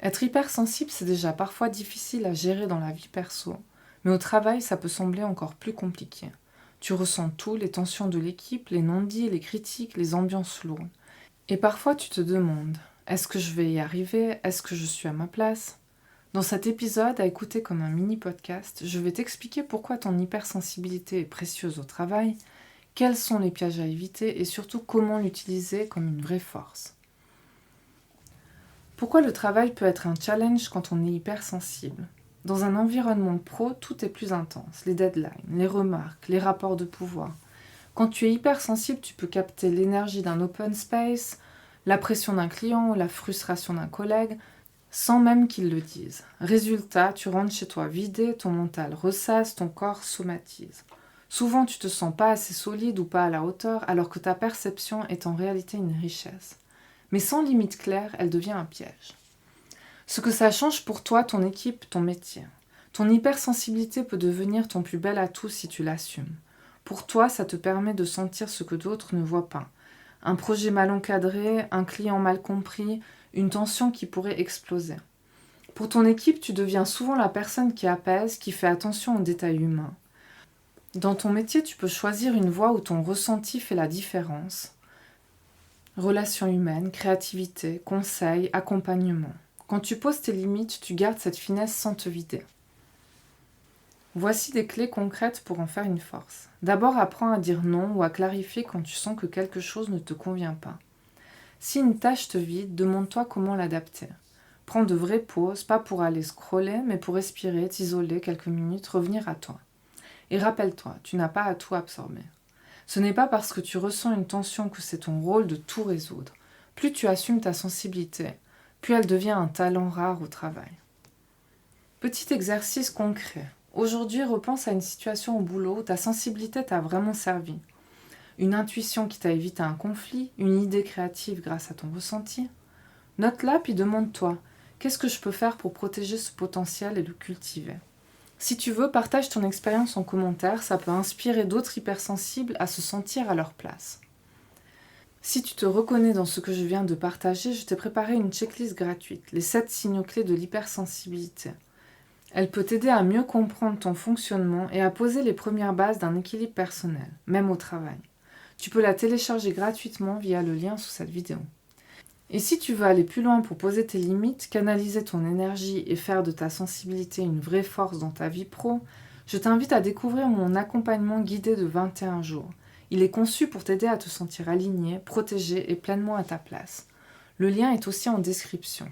Être hypersensible, c'est déjà parfois difficile à gérer dans la vie perso, mais au travail, ça peut sembler encore plus compliqué. Tu ressens tout, les tensions de l'équipe, les non-dits, les critiques, les ambiances lourdes. Et parfois, tu te demandes, est-ce que je vais y arriver? Est-ce que je suis à ma place? Dans cet épisode, à écouter comme un mini-podcast, je vais t'expliquer pourquoi ton hypersensibilité est précieuse au travail, quels sont les pièges à éviter et surtout comment l'utiliser comme une vraie force. Pourquoi le travail peut être un challenge quand on est hypersensible? Dans un environnement pro, tout est plus intense. Les deadlines, les remarques, les rapports de pouvoir. Quand tu es hypersensible, tu peux capter l'énergie d'un open space, la pression d'un client ou la frustration d'un collègue, sans même qu'ils le disent. Résultat, tu rentres chez toi vidé, ton mental ressasse, ton corps somatise. Souvent, tu te sens pas assez solide ou pas à la hauteur, alors que ta perception est en réalité une richesse. Mais sans limite claire, elle devient un piège. Ce que ça change pour toi, ton équipe, ton métier. Ton hypersensibilité peut devenir ton plus bel atout si tu l'assumes. Pour toi, ça te permet de sentir ce que d'autres ne voient pas. Un projet mal encadré, un client mal compris, une tension qui pourrait exploser. Pour ton équipe, tu deviens souvent la personne qui apaise, qui fait attention aux détails humains. Dans ton métier, tu peux choisir une voie où ton ressenti fait la différence. Relations humaines, créativité, conseils, accompagnement. Quand tu poses tes limites, tu gardes cette finesse sans te vider. Voici des clés concrètes pour en faire une force. D'abord, apprends à dire non ou à clarifier quand tu sens que quelque chose ne te convient pas. Si une tâche te vide, demande-toi comment l'adapter. Prends de vraies pauses, pas pour aller scroller, mais pour respirer, t'isoler quelques minutes, revenir à toi. Et rappelle-toi, tu n'as pas à tout absorber. Ce n'est pas parce que tu ressens une tension que c'est ton rôle de tout résoudre. Plus tu assumes ta sensibilité, plus elle devient un talent rare au travail. Petit exercice concret. Aujourd'hui, repense à une situation au boulot où ta sensibilité t'a vraiment servi. Une intuition qui t'a évité un conflit, une idée créative grâce à ton ressenti. Note-la puis demande-toi, qu'est-ce que je peux faire pour protéger ce potentiel et le cultiver? Si tu veux, partage ton expérience en commentaire, ça peut inspirer d'autres hypersensibles à se sentir à leur place. Si tu te reconnais dans ce que je viens de partager, je t'ai préparé une checklist gratuite, les 7 signaux clés de l'hypersensibilité. Elle peut t'aider à mieux comprendre ton fonctionnement et à poser les premières bases d'un équilibre personnel, même au travail. Tu peux la télécharger gratuitement via le lien sous cette vidéo. Et si tu veux aller plus loin pour poser tes limites, canaliser ton énergie et faire de ta sensibilité une vraie force dans ta vie pro, je t'invite à découvrir mon accompagnement guidé de 21 jours. Il est conçu pour t'aider à te sentir aligné, protégé et pleinement à ta place. Le lien est aussi en description.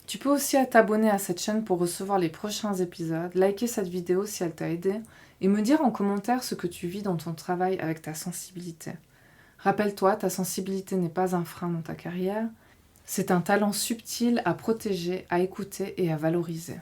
Tu peux aussi t'abonner à cette chaîne pour recevoir les prochains épisodes, liker cette vidéo si elle t'a aidé et me dire en commentaire ce que tu vis dans ton travail avec ta sensibilité. Rappelle-toi, ta sensibilité n'est pas un frein dans ta carrière, c'est un talent subtil à protéger, à écouter et à valoriser.